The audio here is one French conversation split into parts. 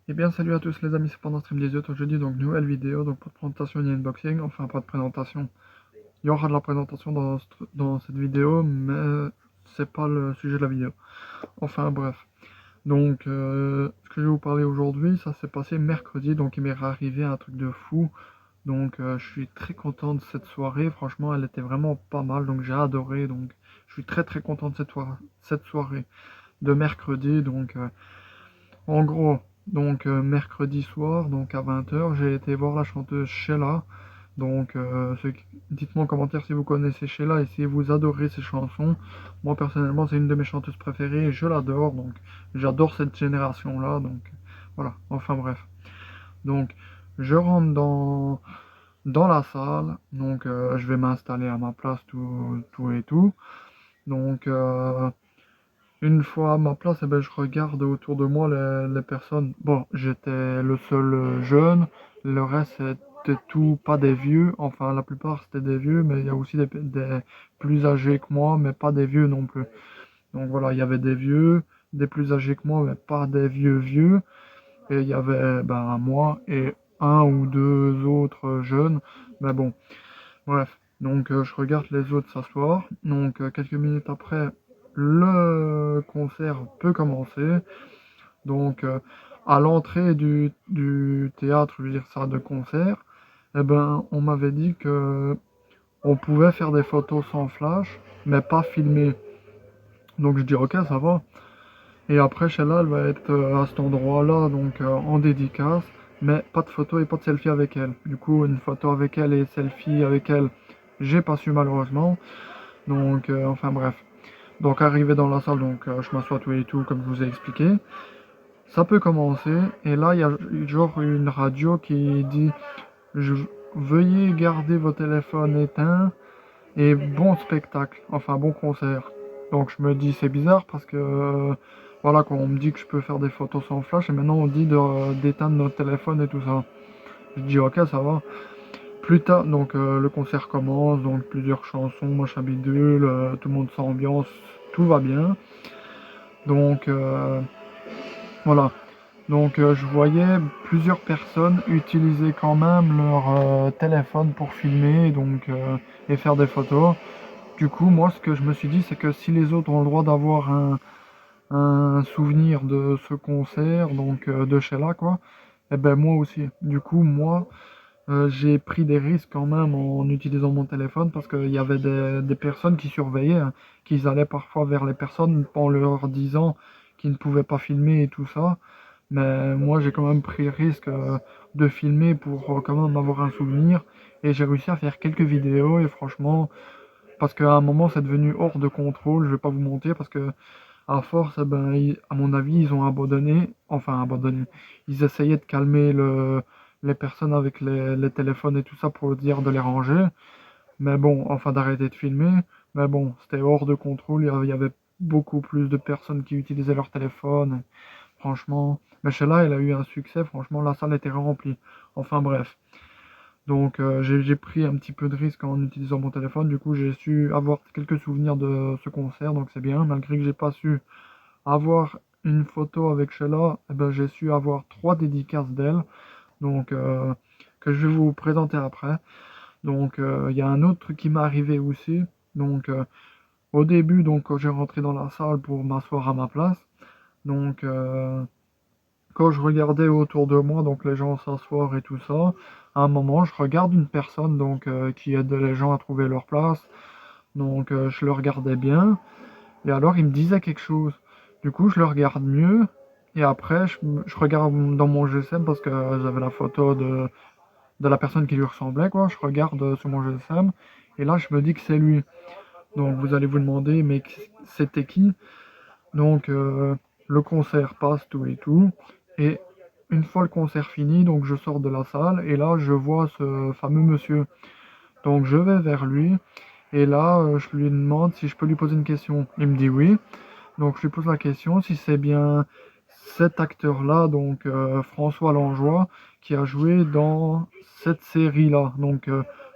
Eh bien salut à tous les amis, c'est pendant Stream 18 aujourd'hui, donc nouvelle vidéo, donc pas de présentation ni unboxing, enfin pas de présentation. Il y aura de la présentation dans cette vidéo, mais c'est pas le sujet de la vidéo. Enfin bref. Donc ce que je vais vous parler aujourd'hui, ça s'est passé mercredi, donc il m'est arrivé un truc de fou. Donc je suis très content de cette soirée, franchement elle était vraiment pas mal, donc j'ai adoré, donc je suis très content de cette soirée de mercredi, donc en gros, donc mercredi soir, donc à 20 h, j'ai été voir la chanteuse Sheila. Donc dites-moi en commentaire si vous connaissez Sheila et si vous adorez ses chansons. Moi personnellement, c'est une de mes chanteuses préférées et je l'adore. Donc j'adore cette génération-là. Donc voilà, enfin bref. Donc je rentre dans la salle. Donc je vais m'installer à ma place, tout et tout. Donc une fois à ma place, eh ben, je regarde autour de moi les personnes. Bon, j'étais le seul jeune, le reste c'était tout pas des vieux. Enfin, la plupart c'était des vieux, mais il y a aussi des plus âgés que moi, mais pas des vieux non plus. Donc voilà, il y avait des vieux, des plus âgés que moi, mais pas des vieux vieux. Et il y avait ben, moi et un ou deux autres jeunes. Mais bon, bref, donc je regarde les autres s'asseoir. Donc quelques minutes après, le concert peut commencer. Donc à l'entrée du théâtre, je veux dire ça, de concert, eh ben on m'avait dit que on pouvait faire des photos sans flash, mais pas filmer. Donc je dis ok, ça va. Et après, celle-là, elle va être à cet endroit-là, donc en dédicace, mais pas de photo et pas de selfie avec elle. Du coup, une photo avec elle et selfie avec elle, j'ai pas su malheureusement. Donc, enfin bref. Donc, arrivé dans la salle, donc je m'assois tout et tout, comme je vous ai expliqué. Ça peut commencer, et là, il y a genre une radio qui dit je, veuillez garder vos téléphones éteints et bon spectacle, enfin bon concert. Donc je me dis c'est bizarre parce que voilà quand on me dit que je peux faire des photos sans flash et maintenant on dit d'éteindre notre téléphone et tout ça. Je dis ok ça va. Plus tard donc le concert commence, donc plusieurs chansons, machin bidule, tout le monde s'ambiance, tout va bien. Donc voilà. Donc je voyais plusieurs personnes utiliser quand même leur téléphone pour filmer et faire des photos. Du coup, moi, ce que je me suis dit, c'est que si les autres ont le droit d'avoir un souvenir de ce concert, donc de Sheila, quoi, et ben moi aussi. Du coup, moi, j'ai pris des risques quand même en utilisant mon téléphone parce qu'il y avait des personnes qui surveillaient, hein, qui allaient parfois vers les personnes en leur disant qu'ils ne pouvaient pas filmer et tout ça. Mais moi, j'ai quand même pris le risque de filmer pour quand même avoir un souvenir. Et j'ai réussi à faire quelques vidéos et franchement, parce qu'à un moment, c'est devenu hors de contrôle, je vais pas vous mentir, parce que à force, eh ben, à mon avis, ils ont abandonné, enfin abandonné. Ils essayaient de calmer les personnes avec les téléphones et tout ça pour dire de les ranger, mais bon, enfin d'arrêter de filmer. Mais bon, c'était hors de contrôle, il y avait beaucoup plus de personnes qui utilisaient leur téléphone, franchement. Mais celle-là, elle a eu un succès, franchement, la salle était remplie. Enfin bref. Donc j'ai pris un petit peu de risque en utilisant mon téléphone, du coup j'ai su avoir quelques souvenirs de ce concert, donc c'est bien, malgré que j'ai pas su avoir une photo avec Sheila, eh ben, j'ai su avoir trois dédicaces d'elle, donc que je vais vous présenter après. Donc il y a un autre truc qui m'est arrivé aussi, donc au début, donc quand j'ai rentré dans la salle pour m'asseoir à ma place, donc quand je regardais autour de moi, donc les gens s'asseoir et tout ça, à un moment, je regarde une personne donc qui aide les gens à trouver leur place. Donc je le regardais bien et alors il me disait quelque chose. Du coup, je le regarde mieux et après je regarde dans mon GSM parce que j'avais la photo de la personne qui lui ressemblait quoi. Je regarde sur mon GSM et là je me dis que c'est lui. Donc vous allez vous demander mais c'était qui? Donc le concert passe tout et tout. Et une fois le concert fini, donc je sors de la salle et là je vois ce fameux monsieur. Donc je vais vers lui et là je lui demande si je peux lui poser une question. Il me dit oui. Donc je lui pose la question si c'est bien cet acteur-là, donc François Langeois, qui a joué dans cette série-là. Donc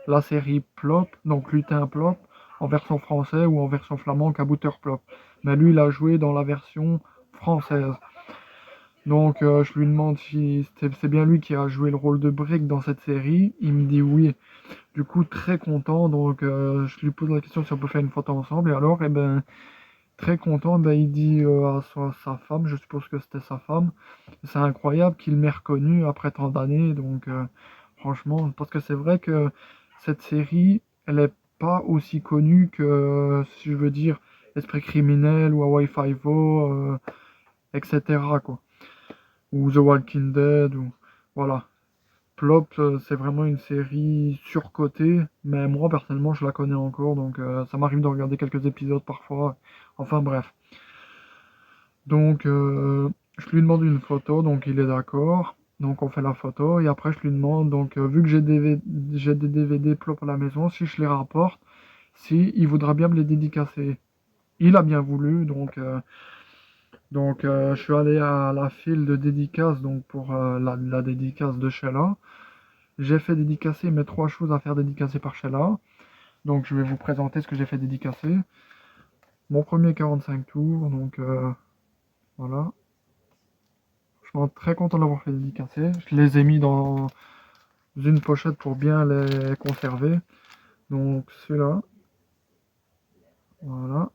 la série Plop, donc Lutin Plop, en version française ou en version flamande Kabouter Plop. Mais lui, il a joué dans la version française. Donc je lui demande si c'est bien lui qui a joué le rôle de Brick dans cette série. Il me dit oui. Du coup, très content. Donc je lui pose la question si on peut faire une photo ensemble. Et alors, eh ben, très content, ben, il dit à sa femme, je suppose que c'était sa femme, c'est incroyable qu'il m'ait reconnu après tant d'années. Donc franchement, parce que c'est vrai que cette série, elle est pas aussi connue que, si je veux dire, Esprit criminel ou Hawaii Five-O, etc. quoi. Ou The Walking Dead, ou voilà. Plop, c'est vraiment une série surcotée, mais moi personnellement je la connais encore, donc ça m'arrive de regarder quelques épisodes parfois. Enfin bref. Donc je lui demande une photo, donc il est d'accord. Donc on fait la photo et après je lui demande, donc vu que j'ai des DVD Plop à la maison, si je les rapporte, si il voudra bien me les dédicacer. Il a bien voulu, donc je suis allé à la file de dédicaces donc pour la dédicace de Sheila. J'ai fait dédicacer mes 3 choses à faire dédicacer par Sheila. Donc je vais vous présenter ce que j'ai fait dédicacer. Mon premier 45 tours, donc voilà. Je suis très content d'avoir fait dédicacer. Je les ai mis dans une pochette pour bien les conserver. Donc celui-là, voilà.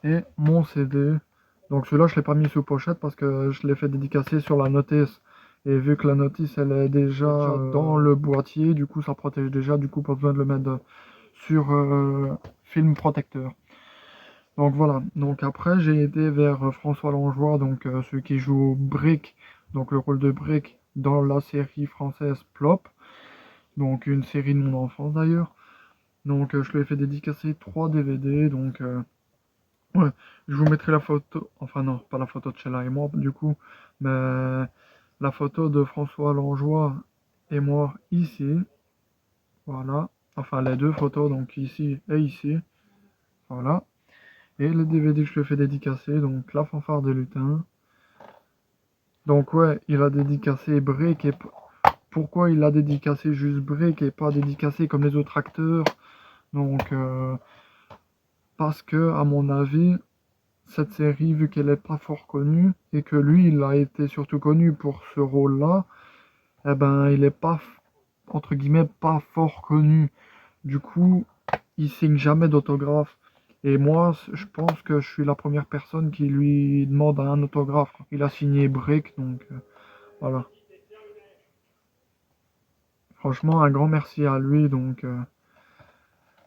Et mon CD. Donc celui-là, je ne l'ai pas mis sous pochette parce que je l'ai fait dédicacer sur la notice. Et vu que la notice, elle est déjà dans le boîtier, du coup, ça protège déjà. Du coup, pas besoin de le mettre sur film protecteur. Donc voilà. Donc après, j'ai été vers François Langeois, donc celui qui joue Brick, donc le rôle de Brick dans la série française Plop. Donc une série de mon enfance d'ailleurs. Donc je lui ai fait dédicacer 3 DVD. Donc ouais, je vous mettrai la photo, enfin non, pas la photo de Sheila et moi du coup, mais la photo de François Langeois et moi ici, voilà, enfin les 2 photos, donc ici et ici, voilà, et le DVD que je lui ai fait dédicacer, donc La Fanfare des Lutins. Donc ouais, il a dédicacé Break et pourquoi il a dédicacé juste Break et pas dédicacé comme les autres acteurs? Donc parce que à mon avis, cette série, vu qu'elle est pas fort connue, et que lui, il a été surtout connu pour ce rôle-là, eh ben, il est pas, entre guillemets, pas fort connu. Du coup, il signe jamais d'autographe. Et moi, je pense que je suis la première personne qui lui demande un autographe. Il a signé Break, donc voilà. Franchement, un grand merci à lui, donc...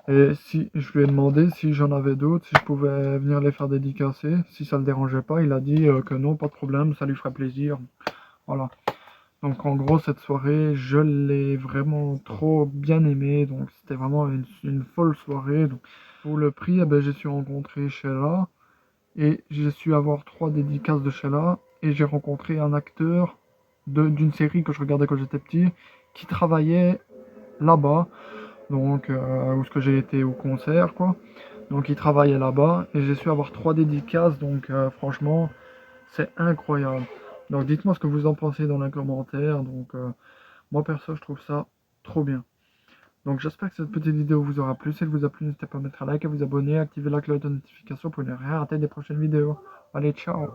et si je lui ai demandé si j'en avais d'autres, si je pouvais venir les faire dédicacer, si ça le dérangeait pas, il a dit que non, pas de problème, ça lui ferait plaisir. Voilà. Donc en gros, cette soirée, je l'ai vraiment trop bien aimée. Donc c'était vraiment une folle soirée. Donc, pour le prix, eh ben, j'ai su rencontrer Sheila et j'ai su avoir 3 dédicaces de Sheila. Et j'ai rencontré un acteur d'une série que je regardais quand j'étais petit qui travaillait là-bas. Donc où ce que j'ai été au concert, quoi. Donc il travaillait là-bas et j'ai su avoir 3 dédicaces. Donc franchement, c'est incroyable. Donc dites-moi ce que vous en pensez dans les commentaires. Donc moi perso je trouve ça trop bien. Donc j'espère que cette petite vidéo vous aura plu. Si elle vous a plu, n'hésitez pas à mettre un like, à vous abonner, à activer la cloche de notification pour ne rien rater des prochaines vidéos. Allez, ciao!